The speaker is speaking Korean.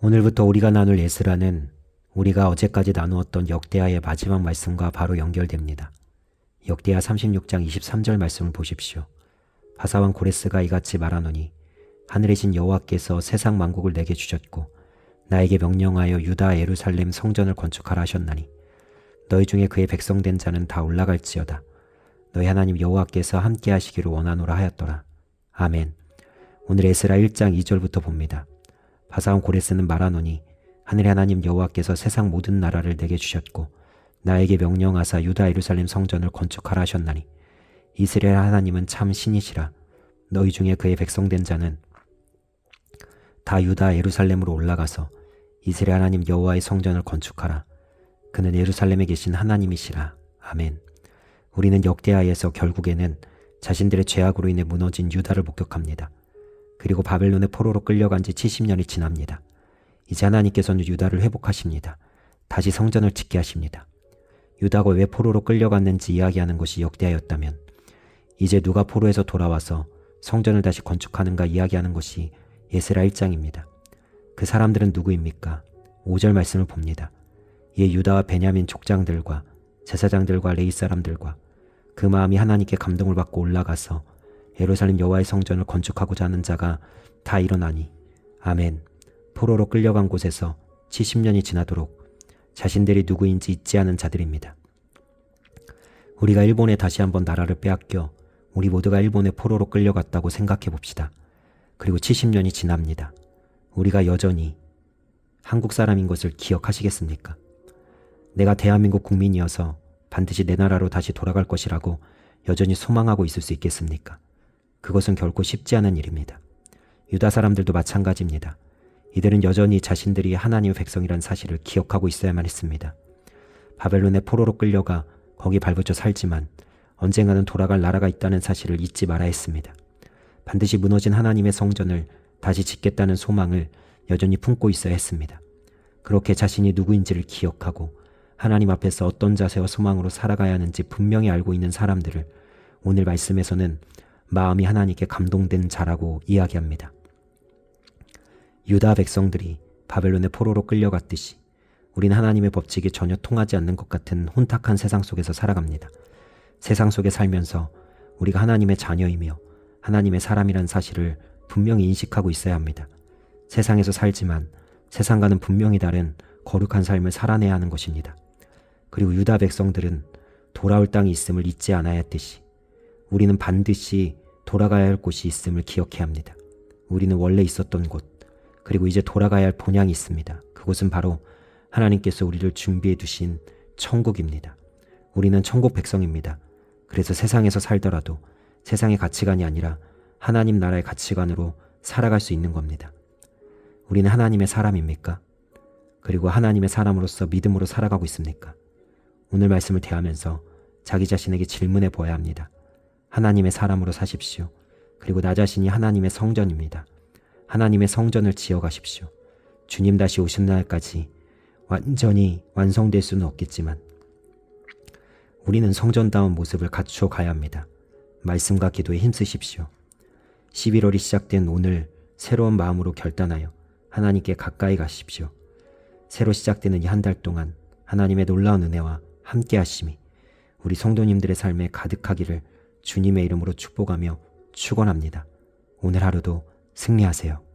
오늘부터 우리가 나눌 에스라는 우리가 어제까지 나누었던 역대하의 마지막 말씀과 바로 연결됩니다. 역대하 36장 23절 말씀을 보십시오. 바사왕 고레스가 이같이 말하노니 하늘에 신 여호와께서 세상 만국을 내게 주셨고 나에게 명령하여 유다 예루살렘 성전을 건축하라 하셨나니 너희 중에 그의 백성된 자는 다 올라갈지어다. 너희 하나님 여호와께서 함께 하시기를 원하노라 하였더라. 아멘. 오늘 에스라 1장 2절부터 봅니다. 바사왕 고레스는 말하노니 하늘의 하나님 여호와께서 세상 모든 나라를 내게 주셨고 나에게 명령하사 유다 예루살렘 성전을 건축하라 하셨나니 이스라엘 하나님은 참 신이시라. 너희 중에 그의 백성된 자는 다 유다 예루살렘으로 올라가서 이스라엘 하나님 여호와의 성전을 건축하라. 그는 예루살렘에 계신 하나님이시라. 아멘. 우리는 역대하에서 결국에는 자신들의 죄악으로 인해 무너진 유다를 목격합니다. 그리고 바벨론의 포로로 끌려간 지 70년이 지납니다. 이제 하나님께서는 유다를 회복하십니다. 다시 성전을 짓게 하십니다. 유다가 왜 포로로 끌려갔는지 이야기하는 것이 역대하였다면 이제 누가 포로에서 돌아와서 성전을 다시 건축하는가 이야기하는 것이 에스라 1장입니다. 그 사람들은 누구입니까? 5절 말씀을 봅니다. 이에 유다와 베냐민 족장들과 제사장들과 레위 사람들과 그 마음이 하나님께 감동을 받고 올라가서 예루살렘 여호와의 성전을 건축하고자 하는 자가 다 일어나니 아멘. 포로로 끌려간 곳에서 70년이 지나도록 자신들이 누구인지 잊지 않은 자들입니다. 우리가 일본에 다시 한번 나라를 빼앗겨 우리 모두가 일본에 포로로 끌려갔다고 생각해 봅시다. 그리고 70년이 지납니다. 우리가 여전히 한국 사람인 것을 기억하시겠습니까? 내가 대한민국 국민이어서 반드시 내 나라로 다시 돌아갈 것이라고 여전히 소망하고 있을 수 있겠습니까? 그것은 결코 쉽지 않은 일입니다. 유다 사람들도 마찬가지입니다. 이들은 여전히 자신들이 하나님의 백성이라는 사실을 기억하고 있어야만 했습니다. 바벨론의 포로로 끌려가 거기 발붙여 살지만 언젠가는 돌아갈 나라가 있다는 사실을 잊지 말아야 했습니다. 반드시 무너진 하나님의 성전을 다시 짓겠다는 소망을 여전히 품고 있어야 했습니다. 그렇게 자신이 누구인지를 기억하고 하나님 앞에서 어떤 자세와 소망으로 살아가야 하는지 분명히 알고 있는 사람들을 오늘 말씀에서는 마음이 하나님께 감동된 자라고 이야기합니다. 유다 백성들이 바벨론의 포로로 끌려갔듯이 우린 하나님의 법칙이 전혀 통하지 않는 것 같은 혼탁한 세상 속에서 살아갑니다. 세상 속에 살면서 우리가 하나님의 자녀이며 하나님의 사람이란 사실을 분명히 인식하고 있어야 합니다. 세상에서 살지만 세상과는 분명히 다른 거룩한 삶을 살아내야 하는 것입니다. 그리고 유다 백성들은 돌아올 땅이 있음을 잊지 않아야 했듯이 우리는 반드시 돌아가야 할 곳이 있음을 기억해야 합니다. 우리는 원래 있었던 곳, 그리고 이제 돌아가야 할 본향이 있습니다. 그곳은 바로 하나님께서 우리를 준비해 두신 천국입니다. 우리는 천국 백성입니다. 그래서 세상에서 살더라도 세상의 가치관이 아니라 하나님 나라의 가치관으로 살아갈 수 있는 겁니다. 우리는 하나님의 사람입니까? 그리고 하나님의 사람으로서 믿음으로 살아가고 있습니까? 오늘 말씀을 대하면서 자기 자신에게 질문해 보아야 합니다. 하나님의 사람으로 사십시오. 그리고 나 자신이 하나님의 성전입니다. 하나님의 성전을 지어가십시오. 주님 다시 오신 날까지 완전히 완성될 수는 없겠지만 우리는 성전다운 모습을 갖추어 가야 합니다. 말씀과 기도에 힘쓰십시오. 11월이 시작된 오늘 새로운 마음으로 결단하여 하나님께 가까이 가십시오. 새로 시작되는 이 한 달 동안 하나님의 놀라운 은혜와 함께 하심이 우리 성도님들의 삶에 가득하기를 주님의 이름으로 축복하며 축원합니다. 오늘 하루도 승리하세요.